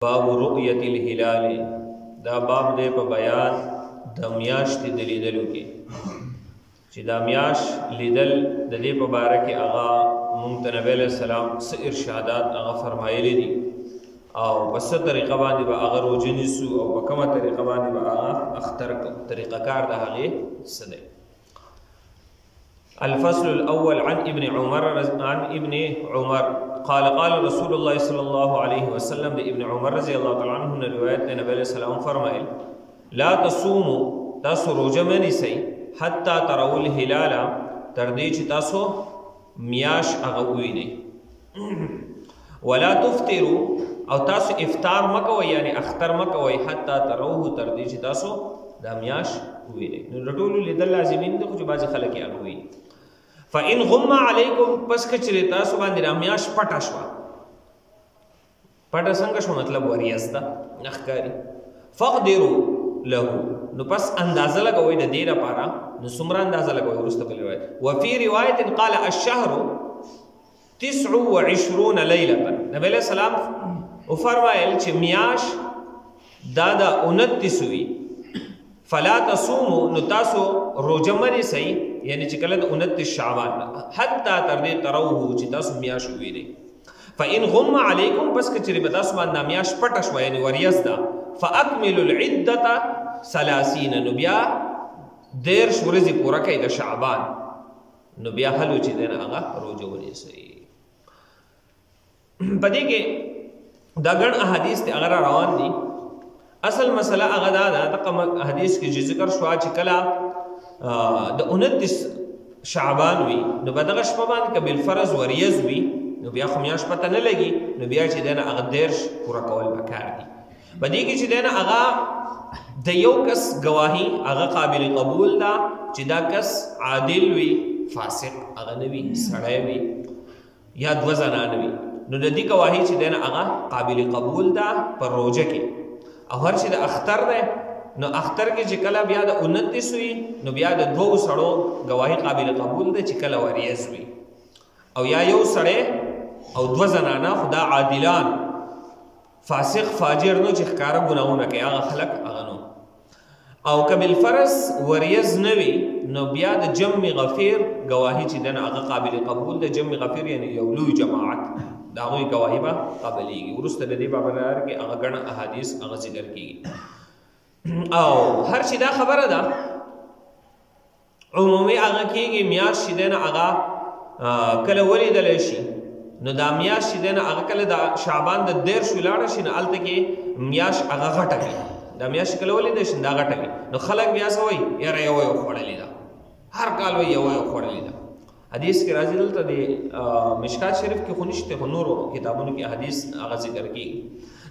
باب رؤیت الهلال دا باب دی په بیان د میاشتې د لیدلو کې چې دا میاشت لیدل د دې په باره کې هغه مونږ ته نبی علیه السلام څه ارشادات هغه فرمایلی دي او په څه طریقه باندې به هغه روژه نیسو او په کومه طریقه باندې به هغه اختر طریقه کار د هغې څه دی. الفصل الأول عن ابن عمر قال قال رسول الله صلى الله عليه وسلم ده ابن عمر رضي الله تعالى عنه روایت ده نبی علیہ السلام فرمائل لا تصوموا تاسو روزه منیسئ حتى تروا الهلال تردی چې تاسو میاش هغه ووینئ ولا تفطروا او تاسو افطار مکوئ یعنی اختر مکوئ حتى تروه تردی چې تاسو دا میاش ووینئ. نو ټولو لیدل لازمین دي خو چې بعضې خلک یې هغه وویني. فإن غم علیکم پس کچری تاسو باندې را میاش پټه شوه پټه څنګه شو مطلب وریځ ده نښکاري فقدروا له نو پس اندازه لګوئ د دې لپاره نو څومره اندازه لګوئ وروسته بل روایت وفي روایت قال الشهر 29 لیلة نبی علیہ السلام وفرمایل چې میاش دا 29 وي فلا تصوموا نو تاسو روزه منیسئ یعنی چې کله د 29 شعبان حتی تر دې تروه چې تاسو میاش ووینئ. فإن غم علیکم پس که چېرې به تاسو باندې میاش پټه شوه یعنې وریځ ده فاکملوا العدة 30 نو بیا 30 ورځې پوره کوئ د شعبان نو بیا هلو چې دی نه هغه روژه ونیسئ. په دې کې دا ګڼ احادیث دی هغه را روان دي. اصل مسله هغه دا ده دغه حدیث کې چې ذکر شوه چې کله د 29 شعبان وي نو په دغه شپه باندې که بالفرض وریځ وي نو بیا خو میاشت پته نه لګي نو بیا چې دی نه هغه 30 پوره کول پکار دي. په دې کې چې دی نه هغه د یو کس ګواهي هغه قابل قبول ده چې دا کس عادل وي فاسق هغه نه وي سړی وي یا دوه زنانه وي نو د دې ګواهي چې دی نه هغه قابل قبول ده په روژه کې. او هر چې د اختر دی نو اختر کې چې کله بیا د 29 وي نو بیا د دوو سړو ګواهي قابل قبول ده چې کله وریځ وي او یا یو سړی او دوه زنانه خو دا عادلان فاسق فاجر نو چې ښکاره ګناهونه کوي هغه خلک هغه نو. او که بالفرض وریځ نه وي نو بیا د جمع غفیر ګواهي چې دی نه هغه قابل قبول ده. جمع غفیر یعنی یو لوی جماعت د هغوی ګواهي به قبلیږي. وروسته د دې بابلار کې هغه ګڼ احادیث هغه ذکر کېږي. او هر چې دا خبره ده عمومي هغه کېږي میاشت چې دی نه هغه کله ولیدلی شي نو دا میاشت چې دی نه هغه کله د شعبان د 30 ولاړه شي نو هلته کې میاشت هغه غټه وي. دا میاشت کله ولیدلی شي دا غټه وي نو خلک بیا څه وایي یاره یوه یو خوړلې ده هر کال وایي یوه یو خوړلې ده. حدیث کې راځي دلته د مشکات شریف کې خو نشته خو نورو کتابونو کې حدیث هغه ذکر کېږي.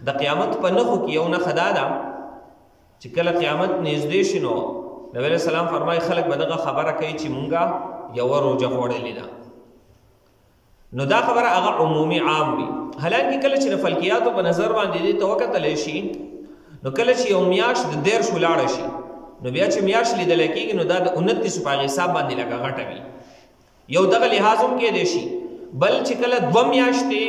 د قیامت په نښو کې یو نښه دا ده چې کله قیامت نږدې شي نو نبی علیه السلام فرمایي خلک به دغه خبره کوي چې مونږه یوه روژه خوړلې ده. نو دا خبره هغه عمومي عام وي. حالانکه کله چې د فلکیاتو په نظر باندې دې ته وکتلی شي نو کله چې یو میاشت د 30 ولاړه شي نو بیا چې میاشت لیدلی کېږي نو دا د 29 په هغې حساب باندې لږه غټه وي. یو دغه لحاظ هم کېدی شي بل چې کله 2 میاشتې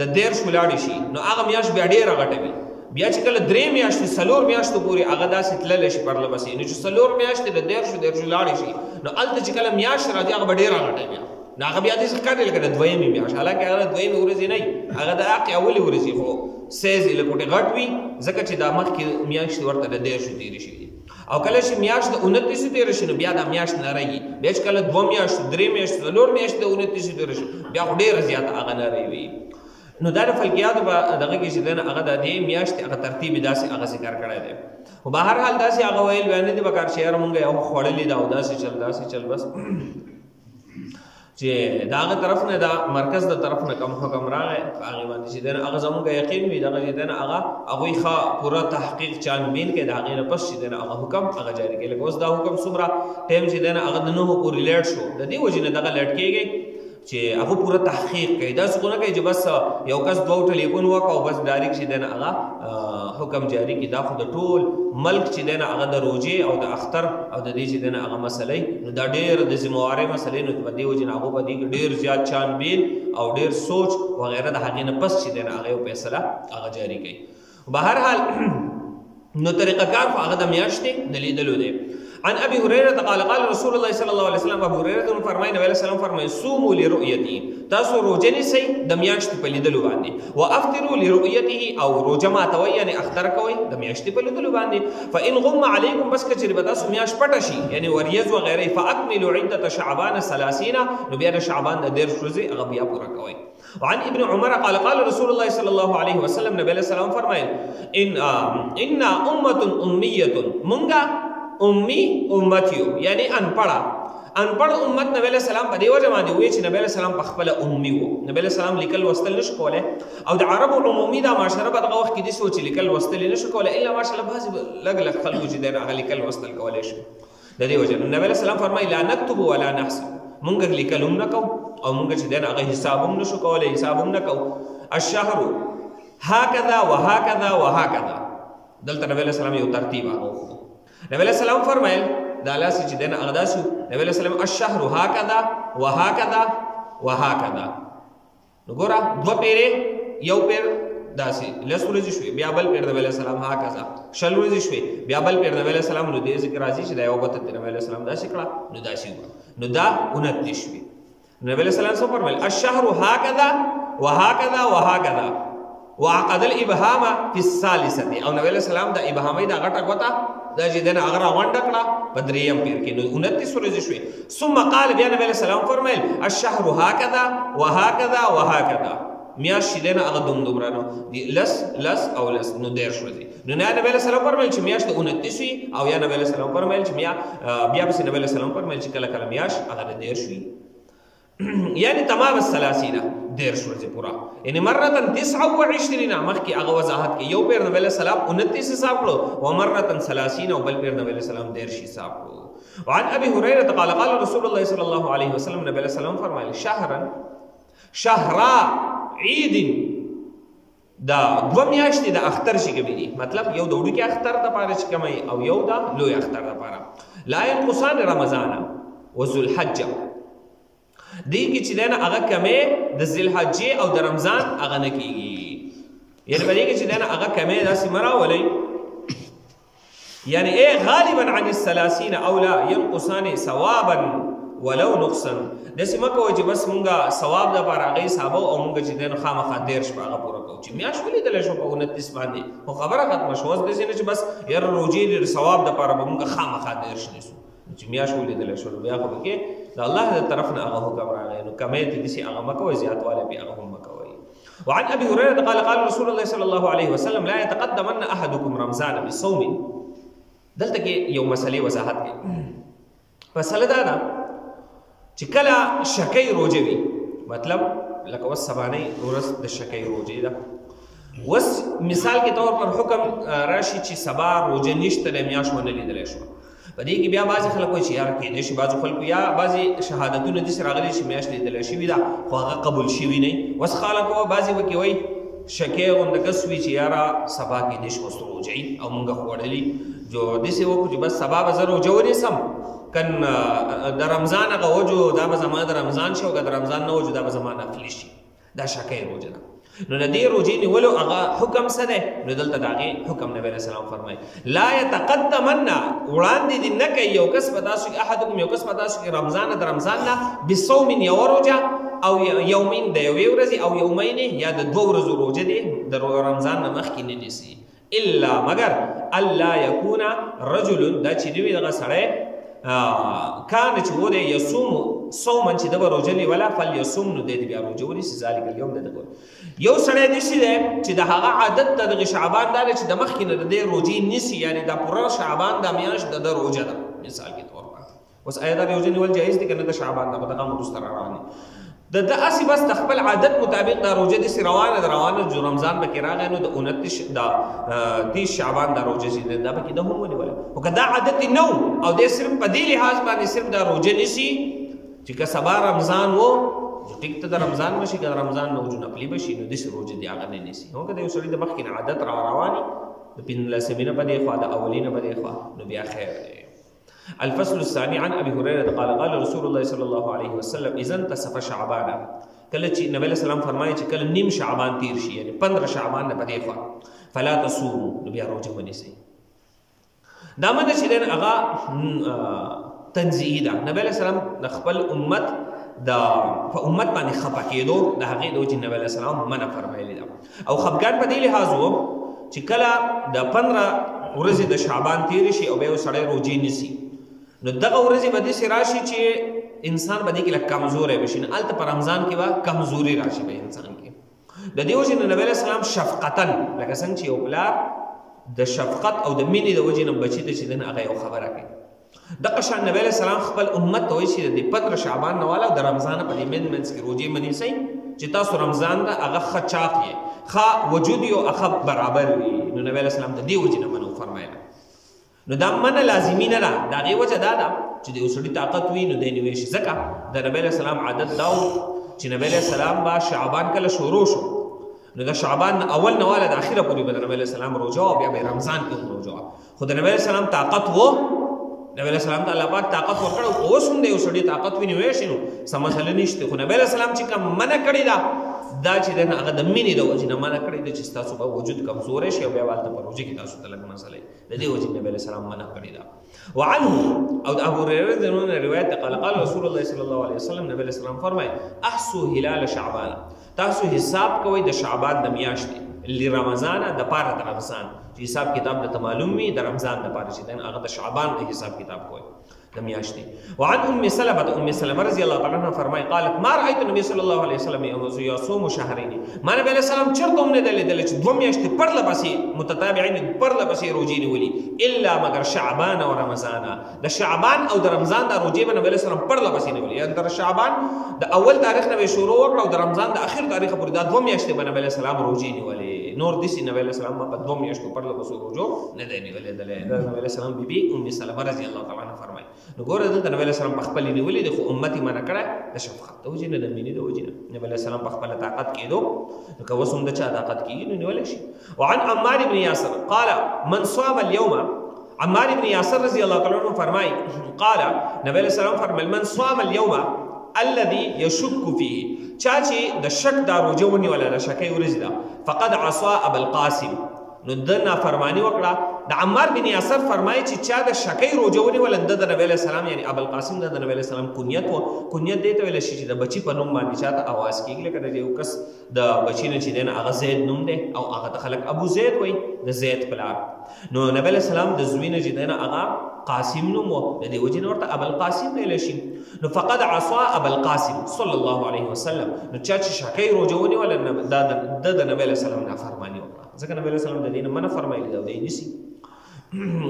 د 30 ولاړې شي نو هغه میاشت بیا ډېره غټه وي. بیا چې کله 3 میاشتې 4 میاشتو پورې هغه داسې تللی شي پرله پسې نو چې 4 میاشتې د 30 ولاړې شي نو هلته چې کله میاشت راځي هغه به ډېره غټه بیا نو هغه بیا داسې ښکاري لکه د 2مې میاشت حالانکه هغه د 2مې ورځې نه وي هغه د هغې اولې ورځې خو سیز یې لکوټې غټ وي ځکه چې دا مخکې میاشتې ورته د 30 تېرې شوي دي. او کله چې میاشت د 29 تېره شي نو بیا دا میاشت نه رهي بیا چې کله 2 میاشتې 3 میاشتې 4 میاشتې د 29 تېره شي بیا خو ډېره زیاته هغه نه رهي وي. نو دا د فلکیاتو په دغه کې چې دی نه هغه د دې میاشتې هغه ترتیب یې داسې هغه ذکر کړی دی. خو به هر حال داسې هغه ویل بیا نه دي پکار چې یاره مونږ یو خوړلې ده او داسې چل بس چې د هغه طرف نه دا مرکز د طرف نه کوم حکم راغی هغې باندې چې دی نه هغه زمونږ یقین وي دغه چې دی نه هغه هغوی ښه پوره تحقیق چانبین کوي د هغې نه پس چې دی نه هغه حکم هغه جاري کوي. لکه اوس دا حکم څومره ټایم چې دی نه هغه د 9 پورې لیټ شو د دې وجې نه دغه لیټ کېږي چې هغه پوره تحقیق کوي. داسې خو نه کوي چې بس یو کس 2 ټلیفون وکړه او بس ډایرکټ چې دی نه هغه حکم جاری کړي. دا خو د ټول ملک چې دی نه هغه د روژې او د اختر او د دې چې دی نه هغه مسلې نو دا ډېر د ذمهوارۍ مسلې نو په دې وجې نه هغو په دې کې ډېر زیات چانبین او ډېر سوچ وغیره د هغې نه پس چې دی نه هغه یو فیصله هغه جاري کوي. بهر حال نو طریقہ کار خو هغه د میاشتې د لیدلو دی. عن ابي هريره قال قال رسول الله صلى الله عليه وسلم ابو هريره فرمایي نبی علیہ السلام فرمایي صوموا لرؤيته تاسو روزه نیسئ د میاشتې په لیدلو باندې وافطروا لرؤيته او روزه ماتوي یعنی اختر کوي د میاشتې په لیدلو باندې فان غم عليكم بس کچری به تاسو میاشت پټه شي یعنی وریځ و غیره فاكملوا عده شعبان 30 نو بیا د شعبان د 10 ورځې هغه بیا پوره کوي. وعن ابن عمر قال قال رسول الله صلى الله عليه وسلم نبی علیہ السلام فرمایي ان امه اميه منګه امي امتیو یعنی انپڑ امت نبی علیہ السلام په دی وجه باندې وی چې نبی علیہ السلام په خپل امي وو. نبی علیہ السلام لیکل وستل نشو کوله او د عربو عمومي دا معاشره په دغه وخت کې د سوچ لیکل وستل نشو کوله الا ماشاءالله بعضی لګ لګ خلکو چې دا هغه لیکل وستل کولای شي. د دې وجه نبی علیہ السلام فرمایي لا نكتب ولا نحسب مونږ لیکل هم نکو او مونږ چې دا هغه حساب هم نشو کوله حساب هم نکو. الشهر هكذا وهكذا وهكذا دلته نبی علیہ السلام یو ترتیب هغه نبی علیہ السلام فرمایل دا لاس چې دنه اغداسو نبی علیہ السلام الشهر هكذا وهكذا وهكذا نو ګورا دو پیره یو پیر داسي لسورځ شوي بیا بل پیر نبی علیہ السلام هكذا شلورځ شوي بیا بل پیر نبی علیہ السلام نو دې ذکر راځي چې دا یو بت نبی علیہ السلام داسي کړه نو داسي نو دا 29 شوي. نبی علیہ السلام څه فرمایل الشهر هكذا وهكذا وهكذا وعقد الابهام في الثالثه او نبی علیہ السلام دا ابهامي دا غټه غوتا دا چې دنه هغه راوند کړه په دریم پیر کې نو 29 ورځې شوې. ثم قال بیا نبی علیہ السلام فرمایل الشهر هكذا وهكذا وهكذا میاشت دنه هغه دومره نو لس او لس نو 10 ورځې نو نبی علیہ السلام فرمایل چې میاشت 29 او یا نبی علیہ السلام فرمایل چې بیا پس نبی علیہ السلام فرمایل چې کله کله میاشت هغه 10 شوي یعنی تمام 30 10 ورځې پورا یعنی مرتن 29 مخکې هغه وضاحت کې یو پیر نبی علیہ السلام 29 حساب کړو او مرتن 30 او بل پیر نبی علیہ السلام 10 حساب کړو. وعن ابي هريره قال قال رسول الله صلى الله عليه وسلم نبی علیہ السلام فرمایي شهرا عيد دا دو میاشتې د اختر شي کې مطلب یو د وړو کې اختر د پاره چې کمای او یو د لوی اختر د پاره لا ينقصان رمضان وذو الحجه دی کی چې دنه هغه کمې د ذل حجې او د رمضان هغه نه کیږي یعنی په دې کې چې دنه هغه کمې داسې مراولي یعنی غالبا عن الثلاثين او لا ينقصان ثوابا ولو نقصا داسې مکه چې بس مونږه ثواب د پاره هغه حساب او مونږ چې دنه خامخا 10 شپه هغه پوره کوو چې میاش ولې دل شو په 29 باندې خو خبره ختمه شو داسې نه چې بس ير روزي د ثواب د پاره مونږه خامخا 10 نشو چې میاش ولې دل شو بیا خو کې دا الله د طرف نه هغه حکم راغی نو کمې ته دي هغه مکوي زیاتواله به هغه هم مکوي. وعن ابي هريره قال قال رسول الله صلى الله عليه وسلم لا يتقدمن احدكم رمضان بصوم دلته کې یو مسلې وضاحت کړي. مسله دا ده چې کله شکی روزوي مطلب لکه وس سبانه ورځ د شکی روزي ده وس مثال کے طور پر حکم راشي چې سبا روزه نشته د میاش ونه لیدل شو په دې کې بیا بعضی خلک وایي چې یار کې دې شي بعضو خلکو یا بعضی شهادتونه دي سره غلي چې میاش لیدل شي دا خو هغه قبول شي نه وس خلکو بعضی وکي وایي شکی غوند کسوي چې یارا سبا کې دې شو روزي او مونږ خوړلې جو دې سه وکړو چې بس سبا به زرو جوړې سم کن د رمضان هغه وجو دا به زما د رمضان شو که د رمضان نه وجو دا به زما نفلي شي دا شکی روزه ده نو د دې روزې نیولو هغه حکم څه دی نو دلته د هغې حکم نبی علیه السلام فرمایي لا یتقدمن وړاندې دې نه کوي یو کس به داسې کې احدکم یو کس به داسې کې رمضان د رمضان نه بصوم یوه روژه او یومین د یوې ورځې او یومین یا د دوه ورځو روژه دی د رمضان نه مخکې نه نیسي الا مگر الله یکون رجل دا چې دوی دغه سړی کان چې و دی یصوم صوما چې د به روژه نیوله فلیصوم نو دی بیا روژه ونیسي ذلک اليوم د دغه یو سړی داسې دی چې د هغه عادت د دغه شعبان دا دی چې د مخکې نه د دې روژې نیسي یعنې دا پوره شعبان دا میاشت د ده روژه ده مثال کې طور پر اوس آیا دا روژه نیول جایز دی که نه د شعبان دا به دغه وروسته راروانې د ده هسې بس د خپل عادت مطابق دا روژه داسې روانه ده روانه جو رمضان پکې راغی نو د 29 دا 30 شعبان دا روژه چې دی دا پکې ده هم ونیوله خو که دا عادت یې نه و او دی صرف په دې لحاظ باندې صرف دا روژه نیسي چې که سبا رمضان و ټیک ته د رمضان وشي که د رمضان نه وجو نفلي به شي نو داسې روژه دی هغه نه نیسي هو که د یو سړي د مخکې نه عادت رواني د 15 نه په دې خوا د اولي نه په دې خوا نو بیا خیر دی. الفصل الثاني عن ابي هريره قال قال رسول الله صلى الله عليه وسلم اذا انتصف شعبان کله چې نبی علیہ السلام فرمایي چې کله نیم شعبان تیر شي یعنی 15 شعبان نه پدې خوا فلا تصوموا نو بیا روزه ونیسئ. دا معنی چې دین هغه تنزیه ده. نبی علیہ السلام د خپل امت دا په امت باندې خپه کېدو د هغې د وجې نبی علیہ السلام منع فرمایلي ده. او خفګان په دې لحاظ و چې کله د 15 ورځې د شعبان تېرې شي او بیا یو سړی روجې نیسي نو دغه ورځې به داسې راشي چې انسان به دې کې لږ کمزوری به شي. نو هلته په رمضان کې به کمزوري راشي به انسان کې. د دې وجې نه نبی علیہ السلام شفقتا لکه څنګه چې یو پلار د شفقت او د مینې د وجې نه بچي ته چې دی هغه یو خبره کوي دغه شان نبی علیہ السلام خپل امت ته وایي چې د 15 شعبان نه والا د رمضان په دې منځ کې روزې منیسئ چې تاسو رمضان ده هغه ښه چاق یې ښه وجود یې او ښه برابر وي. نو نبی علیہ السلام د دې وجې نه منع فرمایله. نو دا منع لازمي نه ده. د هغې وجه دا ده چې د یو سړي طاقت وي نو دی نیوی شي. ځکه د نبی علیہ السلام عادت دا و چې نبی علیہ السلام به شعبان کله شروع شو نو د شعبان اول نه والا د اخره پورې به د نبی علیہ السلام روژه او بیا به رمضان کې هم روژه خو د نبی علیہ السلام طاقت و نبی علیہ السلام ته الله پاک طاقت ورکړ او اوس هم د یو سړي طاقت وي نیوی شي نو څه مسله نشته. خو نبی علیہ السلام چې کوم منع کړې ده دا چې دی هغه د مینې د وجې نه منع کړې ده چې ستاسو به وجود کمزوری شي او بیا به هلته په روژه کې تاسو ته لږ مسله د دې وجې نبی علیہ السلام منع کړې ده. وعنه او د ابو هريره رضی الله عنه روایت ده قال قال رسول الله صلی الله علیه وسلم نبی علیہ السلام فرمایي احصوا هلال شعبان تاسو حساب کوئ د شعبان د میاشتې لرمضان د پاره د رمضان چې حساب کتاب د معلوم وي د رمضان د پاره چې دین هغه د شعبان د حساب کتاب کوي د میاشتې. وعن ام سلمة رضی الله تعالی عنها فرمایي قالت ما رايت النبي صلی الله علیه وسلم يصوم شهرين ما نبی علیہ السلام چرته هم نه لیدل چې 2 میاشتې پرله پسې متتابعین پرله پسې روزې نیولي الا مگر شعبان او رمضان د شعبان او د رمضان د روزې به نبی علیہ السلام پرله پسې نیولي. یعنې د شعبان د اول تاریخ نه به شروع وکړه او د رمضان د اخر تاریخ پورې دا 2 میاشتې به نبی علیہ السلام روزې نیولې. نور داسې نبی علیہ السلام په 2 میاشتو پرله پسې روزو نه دی نیولې. د نبی علیہ السلام بیبي ام سلمة رضی الله تعالی عنها فرمایي نو ګوره دلته نبی علیہ السلام په خپل نیولې د خو امت یې منع کړی د شفقت د وجې نه د مینې د وجې نه نبی علیہ السلام په خپله طاقت کېدو نو که اوس هم د چا طاقت کېږي نو نیولی شي. وعن عمار بن یاسر قال من صام اليوم عمار بن یاسر رضی الله تعالی عنه فرمایي قال نبی علیہ السلام فرمایل من صام اليوم الذي يشك فيه چا چې د شک دا روزه ونیوله د شکۍ ورځ ده فقد عصى ابا القاسم نو د نافرماني وکړه. د عمار بن یاسر فرمایي چې چا د شکۍ روزه ونیوله د نبی علیہ السلام یعنی ابو القاسم د نبی علیہ السلام کنیت و کنیت دی ته ویل شي چې د بچي په نوم باندې چاته आवाज کېږي لکه د یو کس د بچي نه چې دی هغه زید نوم دی او هغه ته خلک ابو زید وایي د زید پلار. نو نبی علیہ السلام د زوی نه چې دی هغه قاسم نوم و د دې وجې نه ورته ابو القاسم ویلی شي. نو فقد عصى ابو القاسم صلی الله علیه وسلم نو چا چې شکۍ روزه ونیوله د نبی علیہ السلام نافرماني وکړه ځکه نبی علیہ السلام د دې نه منع فرمایلي ده او دی نیسي.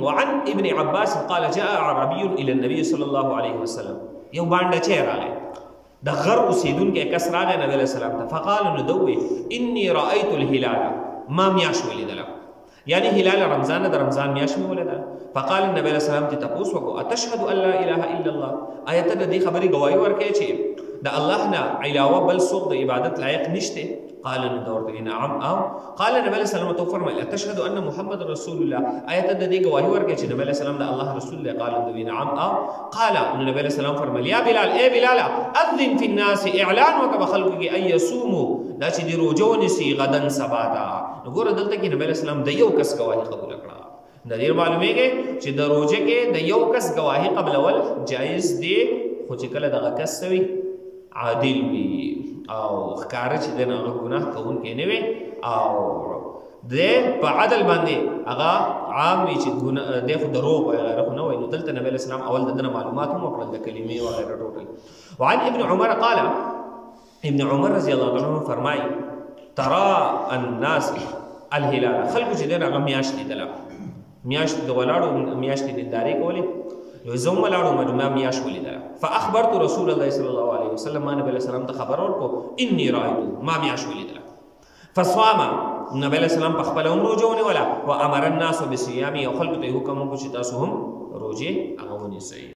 وعن ابن عباس قال جاء عربي الى النبي صلى الله عليه وسلم یو باندې راغی د غر اوسیدونکی کس راغی نبی علیہ السلام ته فقال نو دوی انی رأیت الهلال ما میاشت ولیدله یعنی هلال رمضان د رمضان میاشت مې ولیدله. فقال النبي علیہ السلام ته تپوس وکړو اتشهد ان لا اله الا الله آیا ته د دې خبرې ګواهي ورکوې چې د الله نه علاوه بل څوک د عبادت لایق نشته؟ قال نو ورته نعم او قال نبی علیہ السلام ته فرمایل اتشهد ان محمد رسول الله آیا ته د دې ګواهي ورکوې چې نبی علیہ السلام د الله رسول دی؟ قال نو نعم او قال نو نبی علیہ السلام فرمایل یا بلال اے بلال اذن فی الناس اعلان وکړه خلکو کې ان یصوموا دا چې دی روزه ونیسي غدن سبا ته. نو ګوره دلته کې نبی علیہ السلام د یو کس ګواهي قبول کړه. د دې معلومیږي چې د روزه کې د یو کس ګواهي قبلول جایز دی خو چې کله دغه کس وي عادل وي او ښکاره چې دی هغه ګناه کوونکی نه وي او دی په عدل باندې هغه عام وي چې دی خو دروغ وغیره خو نه وایي. نو دلته نبی علیہ السلام اول د دنه معلومات هم وکړل د کلمې وغیره ټوټل. وعن ابن عمر قال ابن عمر رضی الله عنه فرمایي ترى الناس الهلال خلکو چې دی هغه میاشت لیدله میاشت د ولاړو میاشتې دینداري کولې زه هم ولاړو ما میاشت ولیدله. فاخبرت رسول الله صلی الله علیه وسلم ما نبی علیہ السلام ته خبر ورکړو انی رأیتو ما میاشت ولیدله. فصام نبی علیہ السلام په خپله هم روژه ونیوله و امر الناس بصیام او خلکو ته یې حکم وکړو چې تاسو هم روژې هغه ونیسئ.